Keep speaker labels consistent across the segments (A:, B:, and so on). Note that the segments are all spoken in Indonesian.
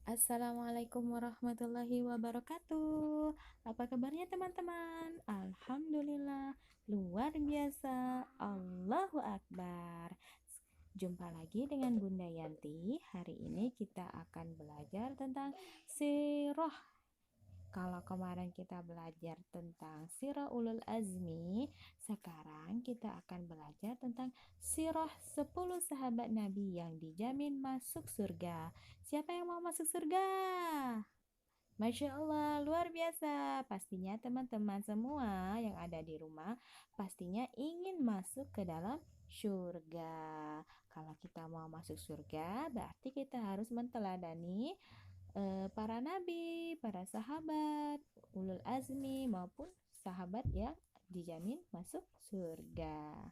A: Assalamualaikum warahmatullahi wabarakatuh. Apa kabarnya teman-teman? Alhamdulillah, luar biasa. Allahu Akbar. Jumpa lagi dengan Bunda Yanti. Hari ini kita akan belajar tentang sirah. Kalau kemarin kita belajar tentang sirah ulul azmi, sekarang kita akan belajar tentang sirah 10 sahabat Nabi yang dijamin masuk surga. Siapa yang mau masuk surga? Masya Allah, luar biasa. Pastinya teman-teman semua yang ada di rumah pastinya ingin masuk ke dalam surga. Kalau kita mau masuk surga, berarti kita harus menteladani para nabi, para sahabat, ulul azmi maupun sahabat yang dijamin masuk surga.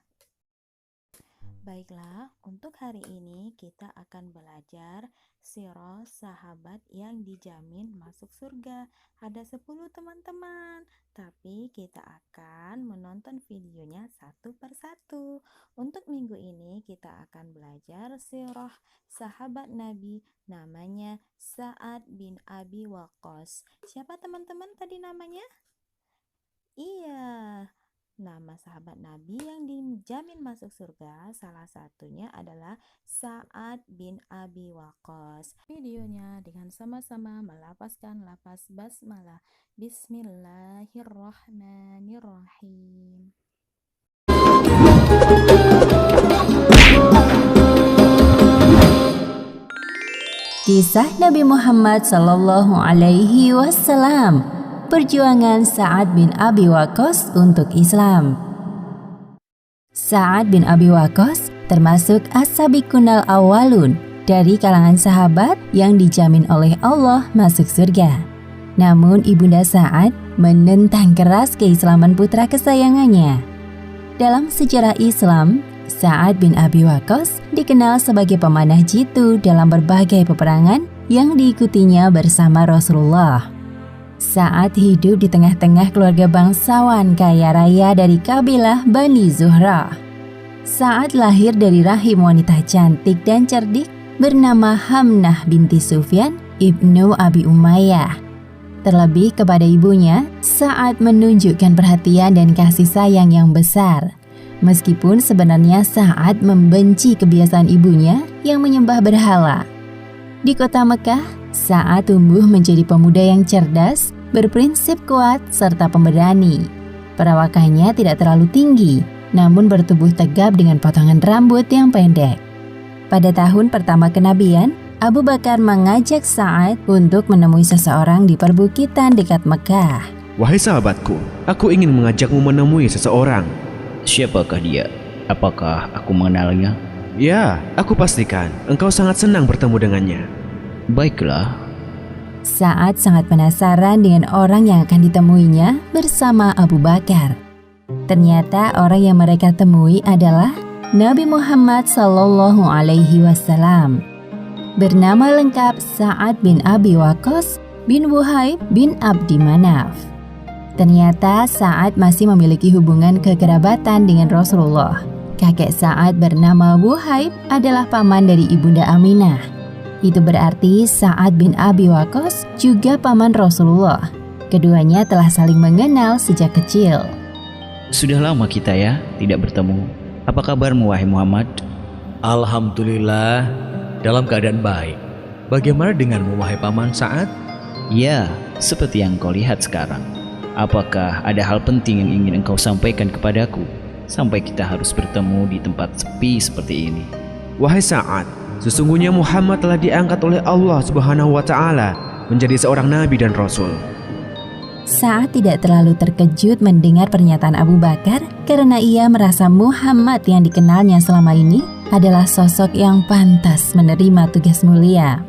A: Baiklah, untuk hari ini kita akan belajar sirah sahabat yang dijamin masuk surga. Ada 10 teman-teman, tapi kita akan menonton videonya satu persatu. Untuk minggu ini kita akan belajar sirah sahabat Nabi, namanya Sa'ad bin Abi Waqqas. Siapa teman-teman tadi namanya? Iya, nama sahabat Nabi yang dijamin masuk surga salah satunya adalah Sa'ad bin Abi Waqqas. Videonya dengan sama-sama melafazkan lafaz basmalah. Bismillahirrahmanirrahim.
B: Kisah Nabi Muhammad Sallallahu Alaihi Wasallam. Perjuangan Sa'ad bin Abi Waqqas untuk Islam. Sa'ad bin Abi Waqqas termasuk as-sabiqunal awwalun dari kalangan sahabat yang dijamin oleh Allah masuk surga. Namun ibunda Sa'ad menentang keras keislaman putra kesayangannya. Dalam sejarah Islam, Sa'ad bin Abi Waqqas dikenal sebagai pemanah jitu dalam berbagai peperangan yang diikutinya bersama Rasulullah. Sa'ad hidup di tengah-tengah keluarga bangsawan kaya raya dari kabilah Bani Zuhrah. Sa'ad lahir dari rahim wanita cantik dan cerdik bernama Hamnah binti Sufyan ibnu Abi Umayyah. Terlebih kepada ibunya, Sa'ad menunjukkan perhatian dan kasih sayang yang besar. Meskipun sebenarnya Sa'ad membenci kebiasaan ibunya yang menyembah berhala. Di kota Mekah, Sa'ad tumbuh menjadi pemuda yang cerdas, berprinsip kuat, serta pemberani. Perawakannya tidak terlalu tinggi, namun bertubuh tegap dengan potongan rambut yang pendek. Pada tahun pertama kenabian, Abu Bakar mengajak Sa'ad untuk menemui seseorang di perbukitan dekat Mekah.
C: Wahai sahabatku, aku ingin mengajakmu menemui seseorang.
D: Siapakah dia? Apakah aku mengenalnya?
C: Ya, aku pastikan engkau sangat senang bertemu dengannya.
D: Baiklah.
B: Sa'ad sangat penasaran dengan orang yang akan ditemuinya bersama Abu Bakar. Ternyata orang yang mereka temui adalah Nabi Muhammad Sallallahu Alaihi Wasallam. Bernama lengkap Sa'ad bin Abi Waqqas bin Wuhaib bin Abdi Manaf. Ternyata Sa'ad masih memiliki hubungan kekerabatan dengan Rasulullah. Kakek Sa'ad bernama Wuhaib adalah paman dari ibunda Aminah. Itu berarti Sa'ad bin Abi Waqqas juga paman Rasulullah. Keduanya telah saling mengenal sejak kecil.
D: Sudah lama kita ya tidak bertemu. Apa kabarmu wahai Muhammad?
E: Alhamdulillah, dalam keadaan baik. Bagaimana denganmu wahai paman Sa'ad?
D: Ya, seperti yang kau lihat sekarang. Apakah ada hal penting yang ingin engkau sampaikan kepadaku sampai kita harus bertemu di tempat sepi seperti ini?
C: Wahai Sa'ad, sesungguhnya Muhammad telah diangkat oleh Allah Subhanahu wa Ta'ala menjadi seorang nabi dan rasul.
B: Sa'ad tidak terlalu terkejut mendengar pernyataan Abu Bakar karena ia merasa Muhammad yang dikenalnya selama ini adalah sosok yang pantas menerima tugas mulia.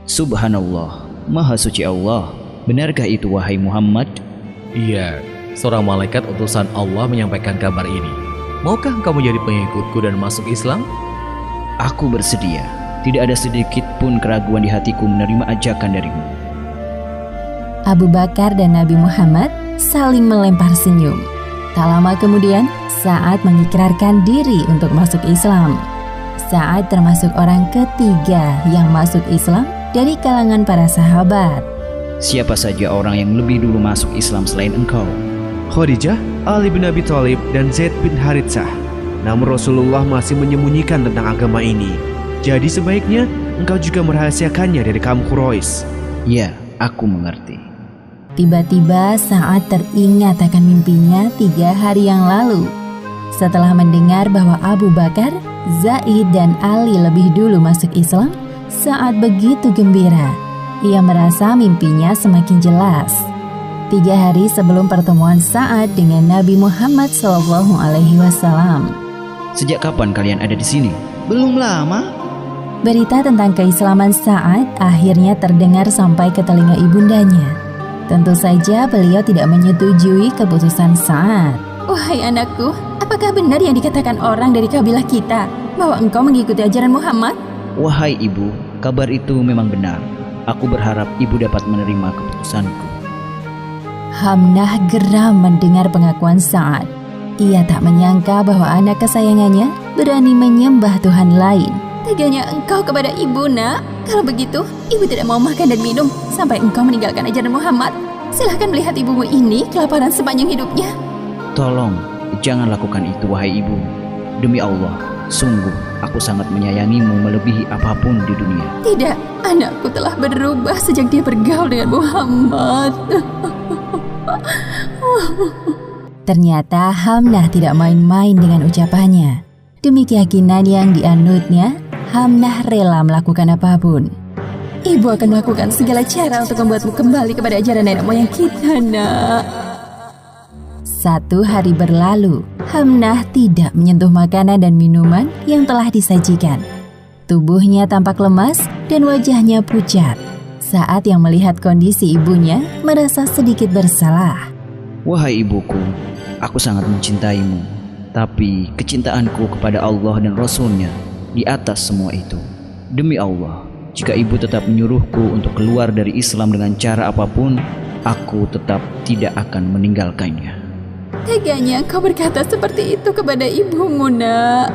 D: Subhanallah, Maha Suci Allah. Benarkah itu wahai Muhammad?
E: Iya, seorang malaikat utusan Allah menyampaikan kabar ini. Maukah engkau menjadi pengikutku dan masuk Islam?
D: Aku bersedia. Tidak ada sedikit pun keraguan di hatiku menerima ajakan darimu.
B: Abu Bakar dan Nabi Muhammad saling melempar senyum. Tak lama kemudian, Sa'ad mengikrarkan diri untuk masuk Islam. Sa'ad termasuk orang ketiga yang masuk Islam dari kalangan para sahabat.
D: Siapa saja orang yang lebih dulu masuk Islam selain engkau?
C: Khadijah, Ali bin Abi Thalib, dan Zaid bin Haritsah. Namun Rasulullah masih menyembunyikan tentang agama ini. Jadi sebaiknya engkau juga merahasiakannya dari kaum Quraisy.
D: Ya, aku mengerti.
B: Tiba-tiba Sa'ad teringat akan mimpinya 3 hari yang lalu. Setelah mendengar bahwa Abu Bakar, Zaid, dan Ali lebih dulu masuk Islam, Sa'ad begitu gembira. Ia merasa mimpinya semakin jelas. 3 hari sebelum pertemuan Sa'ad dengan Nabi Muhammad SAW.
D: Sejak kapan kalian ada di sini?
F: Belum lama.
B: Berita tentang keislaman Sa'ad akhirnya terdengar sampai ke telinga ibundanya. Tentu saja beliau tidak menyetujui keputusan Sa'ad. Wahai anakku, apakah benar yang dikatakan orang dari kabilah kita bahwa engkau mengikuti ajaran Muhammad?
D: Wahai ibu, kabar itu memang benar. Aku berharap ibu dapat menerima keputusanku.
B: Hamnah geram mendengar pengakuan Sa'ad. Ia tak menyangka bahwa anak kesayangannya berani menyembah Tuhan lain. Teganya engkau kepada ibu, nak. Kalau begitu, ibu tidak mau makan dan minum sampai engkau meninggalkan ajaran Muhammad. Silahkan melihat ibumu ini kelaparan sepanjang hidupnya.
D: Tolong, jangan lakukan itu wahai ibu. Demi Allah, sungguh aku sangat menyayangimu melebihi apapun di dunia.
B: Tidak, anakku telah berubah sejak dia bergaul dengan Muhammad. Ternyata Hamnah tidak main-main dengan ucapannya. Demi keyakinan yang dianutnya, Hamnah rela melakukan apapun. Ibu akan melakukan segala cara untuk membuatmu kembali kepada ajaran nenek moyang kita, nak. 1 hari berlalu, Hamnah tidak menyentuh makanan dan minuman yang telah disajikan. Tubuhnya tampak lemas dan wajahnya pucat. Saat yang melihat kondisi ibunya, merasa sedikit bersalah.
D: Wahai ibuku, aku sangat mencintaimu. Tapi kecintaanku kepada Allah dan Rasul-Nya di atas semua itu. Demi Allah, jika ibu tetap menyuruhku untuk keluar dari Islam dengan cara apapun, aku tetap tidak akan meninggalkannya.
B: Teganya kau berkata seperti itu kepada ibumu, nak.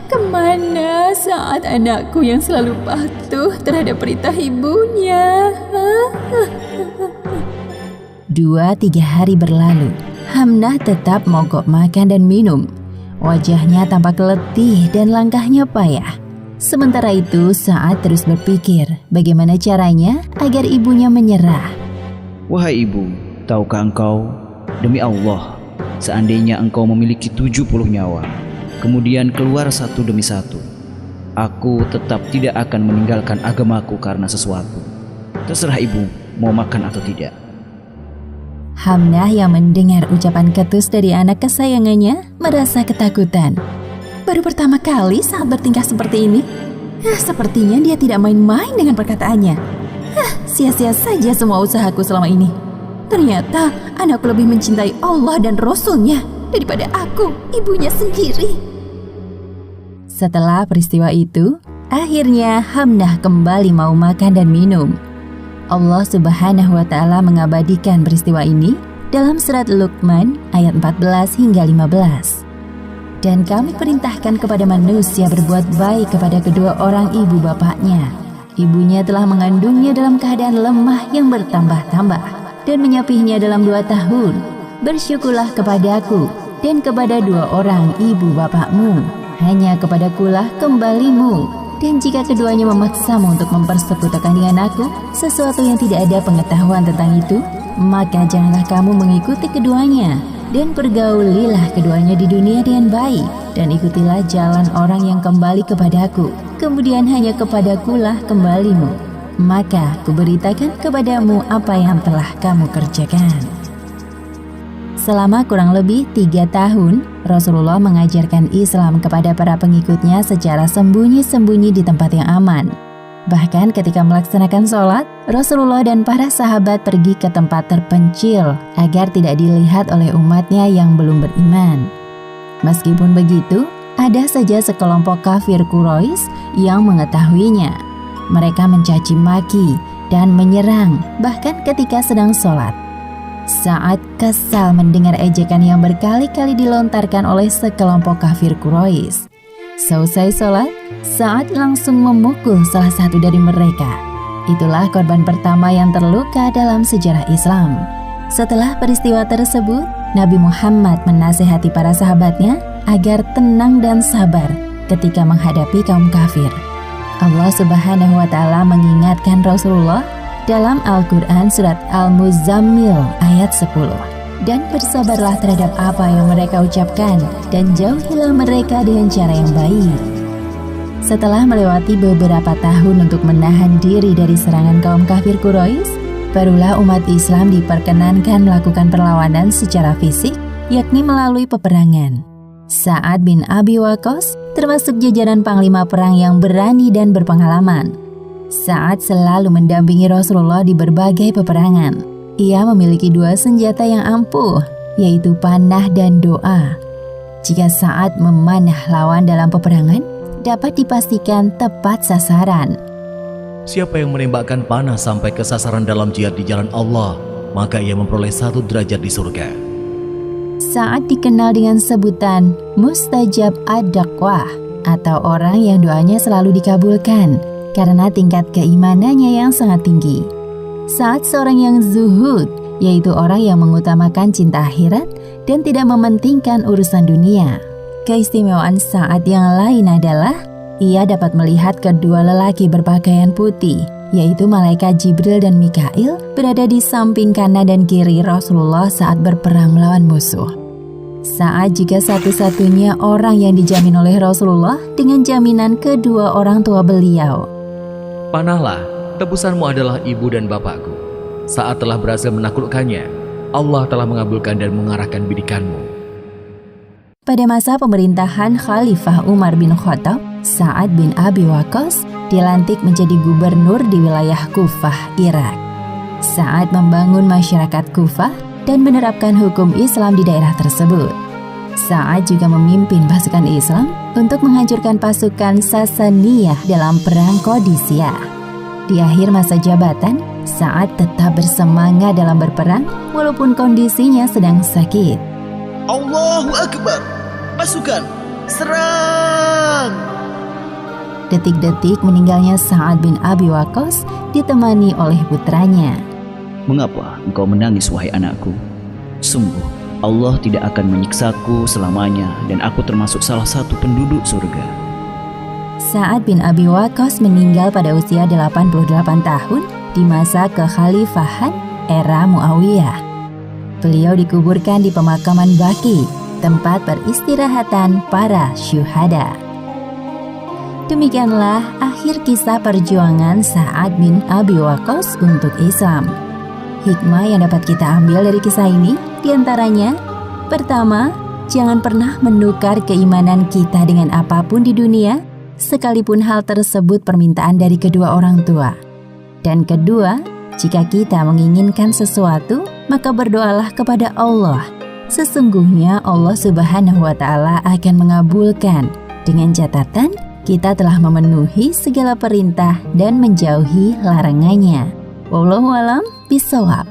B: Kemana saat anakku yang selalu patuh terhadap perintah ibunya? 2-3 hari berlalu. Hamnah tetap mogok makan dan minum. Wajahnya tampak letih dan langkahnya payah. Sementara itu, Sa'ad terus berpikir bagaimana caranya agar ibunya menyerah.
D: Wahai ibu, tahukah engkau, demi Allah, seandainya engkau memiliki 70 nyawa, kemudian keluar satu demi satu, aku tetap tidak akan meninggalkan agamaku karena sesuatu. Terserah ibu mau makan atau tidak.
B: Hamnah yang mendengar ucapan ketus dari anak kesayangannya merasa ketakutan. Baru pertama kali saat bertingkah seperti ini. Sepertinya dia tidak main-main dengan perkataannya. Sia-sia saja semua usahaku selama ini. Ternyata anakku lebih mencintai Allah dan Rasul-Nya daripada aku, ibunya sendiri. Setelah peristiwa itu, akhirnya Hamnah kembali mau makan dan minum. Allah Subhanahu wa Ta'ala mengabadikan peristiwa ini dalam surat Luqman ayat 14 hingga 15. Dan kami perintahkan kepada manusia berbuat baik kepada kedua orang ibu bapaknya. Ibunya telah mengandungnya dalam keadaan lemah yang bertambah-tambah dan menyapihnya dalam 2 tahun. Bersyukurlah kepadaku dan kepada 2 orang ibu bapakmu. Hanya kepadakulah kembalimu. Dan jika keduanya memaksamu untuk mempersekutukan dengan aku sesuatu yang tidak ada pengetahuan tentang itu, maka janganlah kamu mengikuti keduanya. Dan pergaulilah keduanya di dunia dengan baik. Dan ikutilah jalan orang yang kembali kepadaku. Kemudian hanya kepadakulah kembalimu. Maka kuberitakan kepadamu apa yang telah kamu kerjakan. Selama kurang lebih 3 tahun, Rasulullah mengajarkan Islam kepada para pengikutnya secara sembunyi-sembunyi di tempat yang aman. Bahkan ketika melaksanakan sholat, Rasulullah dan para sahabat pergi ke tempat terpencil agar tidak dilihat oleh umatnya yang belum beriman. Meskipun begitu, ada saja sekelompok kafir Quraisy yang mengetahuinya. Mereka mencaci maki dan menyerang bahkan ketika sedang sholat. Sa'ad kesal mendengar ejekan yang berkali-kali dilontarkan oleh sekelompok kafir Quraisy. Seusai sholat, Sa'ad langsung memukul salah satu dari mereka. Itulah korban pertama yang terluka dalam sejarah Islam. Setelah peristiwa tersebut, Nabi Muhammad menasihati para sahabatnya agar tenang dan sabar ketika menghadapi kaum kafir. Allah Subhanahu wa Ta'ala mengingatkan Rasulullah dalam Al-Quran surat Al-Muzammil ayat 10. Dan bersabarlah terhadap apa yang mereka ucapkan, dan jauhilah mereka dengan cara yang baik. Setelah melewati beberapa tahun untuk menahan diri dari serangan kaum kafir Quraisy, barulah umat Islam diperkenankan melakukan perlawanan secara fisik, yakni melalui peperangan. Sa'ad bin Abi Waqqas termasuk jajaran panglima perang yang berani dan berpengalaman. Sa'ad selalu mendampingi Rasulullah di berbagai peperangan. Ia memiliki dua senjata yang ampuh, yaitu panah dan doa. Jika Sa'ad memanah lawan dalam peperangan, dapat dipastikan tepat sasaran.
E: Siapa yang menembakkan panah sampai ke sasaran dalam jihad di jalan Allah, maka ia memperoleh 1 derajat di surga.
B: Sa'ad dikenal dengan sebutan mustajab ad-da'wah, atau orang yang doanya selalu dikabulkan karena tingkat keimanannya yang sangat tinggi. Sa'ad seorang yang zuhud, yaitu orang yang mengutamakan cinta akhirat dan tidak mementingkan urusan dunia. Keistimewaan Sa'ad yang lain adalah ia dapat melihat kedua lelaki berpakaian putih, yaitu malaikat Jibril dan Mikail, berada di samping kanan dan kiri Rasulullah saat berperang melawan musuh. Sa'ad juga satu-satunya orang yang dijamin oleh Rasulullah dengan jaminan kedua orang tua beliau.
E: Panahlah, tebusanmu adalah ibu dan bapakku. Saat telah berhasil menaklukkannya, Allah telah mengabulkan dan mengarahkan bidikanmu.
B: Pada masa pemerintahan Khalifah Umar bin Khattab, Sa'ad bin Abi Waqqas dilantik menjadi gubernur di wilayah Kufah, Irak. Sa'ad membangun masyarakat Kufah dan menerapkan hukum Islam di daerah tersebut. Sa'ad juga memimpin pasukan Islam untuk menghancurkan pasukan Sasaniyah dalam perang Qadisiyah. Di akhir masa jabatan, Sa'ad tetap bersemangat dalam berperang walaupun kondisinya sedang sakit.
D: Allahu Akbar! Pasukan, serang!
B: Detik-detik meninggalnya Sa'ad bin Abi Waqqas ditemani oleh putranya.
D: Mengapa engkau menangis, wahai anakku? Sungguh, Allah tidak akan menyiksaku selamanya dan aku termasuk salah satu penduduk surga.
B: Sa'ad bin Abi Waqqas meninggal pada usia 88 tahun di masa kekhalifahan era Muawiyah. Beliau dikuburkan di pemakaman Baqi, tempat peristirahatan para syuhada. Demikianlah akhir kisah perjuangan Sa'ad bin Abi Waqqas untuk Islam. Hikmah yang dapat kita ambil dari kisah ini diantaranya: pertama, jangan pernah menukar keimanan kita dengan apapun di dunia, sekalipun hal tersebut permintaan dari kedua orang tua. Dan kedua, jika kita menginginkan sesuatu, maka berdoalah kepada Allah. Sesungguhnya Allah Subhanahu wa Ta'ala akan mengabulkan, dengan catatan kita telah memenuhi segala perintah dan menjauhi larangannya. Wallahu a'lam bishawab.